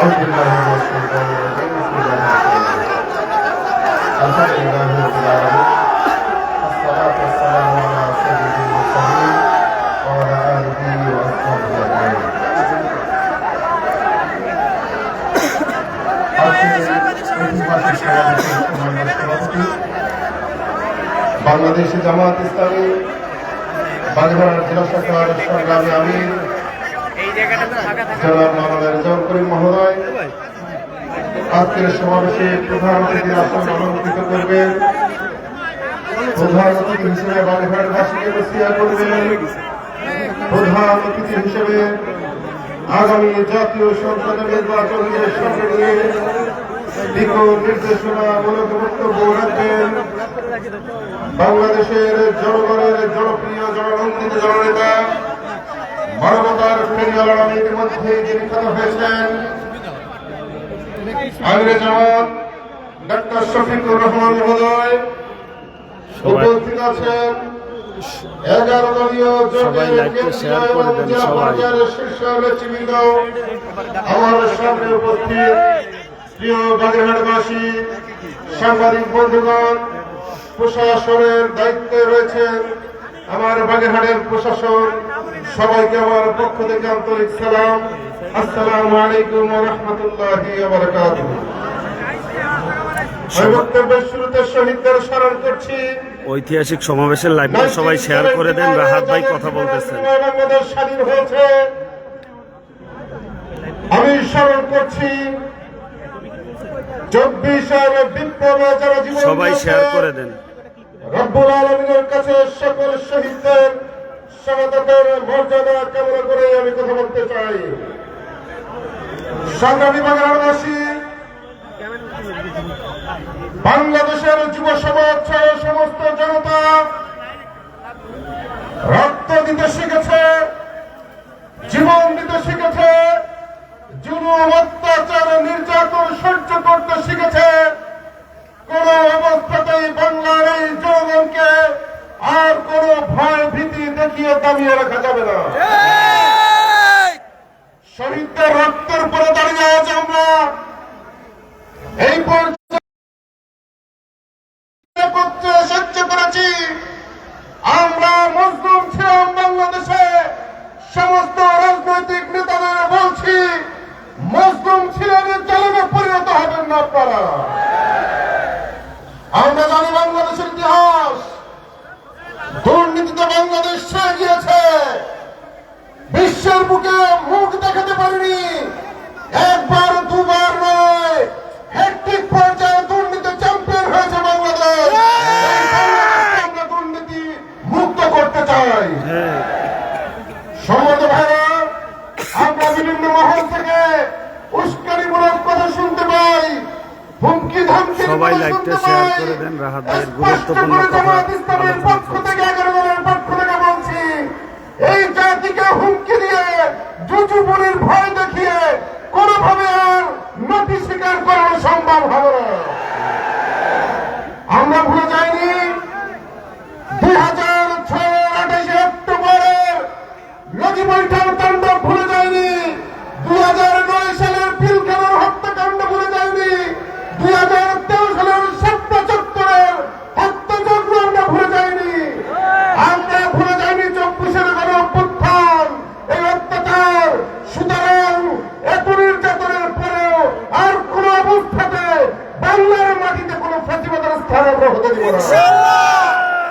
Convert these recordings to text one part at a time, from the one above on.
أعوذ بالله من الشيطان الرجيم بسم الله الرحمن الرحيم الحمد لله رب العالمين والصلاة والسلام على سيد المرسلين وعلى آله وأصحابه أجمعين বাংলাদেশ জামাত ইসলামী বাগেরহাট জেলা শাখার সংগ্রামী আমির জনাব মাওলানা রেজাউল করিম মহোদয় আজকের সমাবেশে প্রধান অতিথির আসন অলঙ্কৃত করবেন। প্রধান অতিথি হিসেবে বাগেরহাটবাসীকে নসিহা করবেন। প্রধান অতিথি হিসেবে আগামী জাতীয় সংসদ নির্বাচনের সামনে নিয়ে দিক নির্দেশনামূলক বক্তব্য রাখবেন বাংলাদেশের জনগণের জনপ্রিয় জননন্দিত জননেতা মানবতার ফেরিয়াল আলমীর মধ্যে যিনি খ্যাত হয়েছেন আমিরে জামাত ডাক্তার শফিকুর রহমান মহোদয় উপস্থিত আছেন। 11 দলীয় জোটের কেন্দ্রীয় এবং জেলা পর্যায়ের শীর্ষ নেতৃবৃন্দ, আমার সামনে উপস্থিত প্রিয় বাগেরহাটবাসী, সাংবাদিক বন্ধুগণ, প্রশাসনের দায়িত্বে রয়েছেন আমার বাগেরহাটের প্রশাসন, সবাইকে আমার পক্ষ থেকে আন্তরিক সালাম। আসসালামু আলাইকুম ওয়া রাহমাতুল্লাহি ওয়া বারাকাতুহু। বক্তব্যের শুরুতে শহীদদের স্মরণ করছি। ঐতিহাসিক সমাবেশের লাইভটা সবাই শেয়ার করে দেন। রাহাত ভাই কথা বলতেছেন। বাংলাদেশ স্বাধীন হয়েছে, আমি স্মরণ করছি 24 সালের বিপ্লবে যারা জীবন সবাই শেয়ার করে দেন। রব্বুল আলামিনের কাছে সকল শহীদদের শাহাদাতের মর্যাদা কামনা করে আমি কথা বলতে চাই। সংগ্রামী বাংলাদেশী, বাংলাদেশের যুব সমাজ সহ সমস্ত জনতা রক্ত দিতে শিখেছে, জীবন দিতে শিখেছে, জুলুম অত্যাচার নির্যাতন সহ্য করতে শিখেছে। কোন অবস্থাতেই বাংলার এই জনগণকে আর কোন ভয় ভীতি দেখিয়ে দামিয়ে রাখা যাবে না। শহীদদের রক্তের উপরে দাঁড়িয়ে আজ আমরা এই পর্যায়ে সহ্য করেছি। আমরা মজলুম ছিলাম বাংলাদেশে, সমস্ত রাজনৈতিক নেতাদের বলছি মজলুম ছিলেন, জালিমে পরিণত হবেন না আপনারা। আমরা জানি বাংলাদেশের ইতিহাস, দুর্নীতিতে বাংলাদেশ ছেড়ে গিয়েছে, বিশ্বের বুকে মুখ দেখাতে পারেনি, একবার দুবার নয়, হ্যাট্রিক পর্যায়ে দুর্নীতি চ্যাম্পিয়ন হয়েছে বাংলাদেশ। আমরা দুর্নীতি মুক্ত করতে চাই। সম্মানিত ভাইরা, আমরা বিভিন্ন মহল থেকে উস্কানিমূলক কথা শুনতে পাই, হুমকি ধামকি সবাই লাইভটা শেয়ার করে দেন। রাহাত ভাইয়ের গুরুত্বপূর্ণ কথা ইসলামের পক্ষ থেকে 11 দলের পক্ষ থেকে বলছি, এই জাতিকে হুমকি দিয়ে জুজুবুরির ভয় দেখিয়ে কোনোভাবে আর নথি স্বীকার করানো সম্ভব হবে না। আমরা ভুলে যাইনি 2006 28 অক্টোবরের নদী বৈঠক তাণ্ডব ভুলে যায়নি, 2009 সালের পিলখানার হত্যাকাণ্ড ভুলে যায়নি, 2013 সালের সত্য চত্বরের হত্যাযজ্ঞ আমরা ভুলে যাইনি। আমরা ভুলে যাইনি 24-এর গণঅভ্যুত্থান, এই অত্যাচার। সুতরাং এত নির্যাতনের পরেও আর কোন অবস্থাতে বাংলার মাটিতে কোন ফ্যাসিবাদের স্থান আমরা হতে দিব না।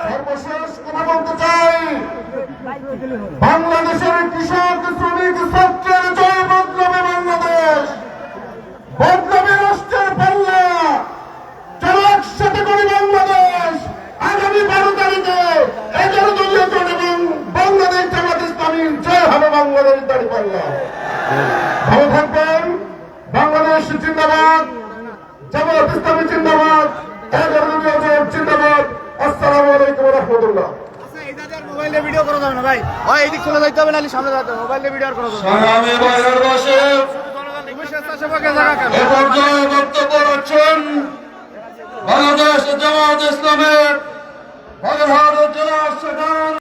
সর্বশেষ কথা বলতে চাই, বাংলাদেশের কৃষক শ্রমিক ছাত্রের জয় বদলাবে বাংলাদেশ, বদলাবে রাষ্ট্রের পাল্লা। যারা একসাথে করি বাংলাদেশ, আগামী 12 তারিখে 11 দলীয় জোট এবং বাংলাদেশ জামাত ইসলামীর জয় হবে বাংলাদেশ দাঁড়িপাল্লা। ভালো থাকবেন। বাংলাদেশ জিন্দাবাদ, জামাত ইসলামী জিন্দাবাদ, 11 দলীয় জোট জিন্দাবাদ। আসসালামু আলাইকুম ওয়া রাহমাতুল্লাহ। মোবাইলে ভিডিও করা যাবে না ভাই, ওই এইদিক চলে যাইতে হবে, নাহলে সামনে যাইতে হবে। মোবাইলে ভিডিও করা যাবে না। সংগ্রামী বাংলাদেশে এ পর্যায়ে বক্তব্য রাখছেন বাংলাদেশ জামাত ইসলামের বাগেরহাট জেলা শাখার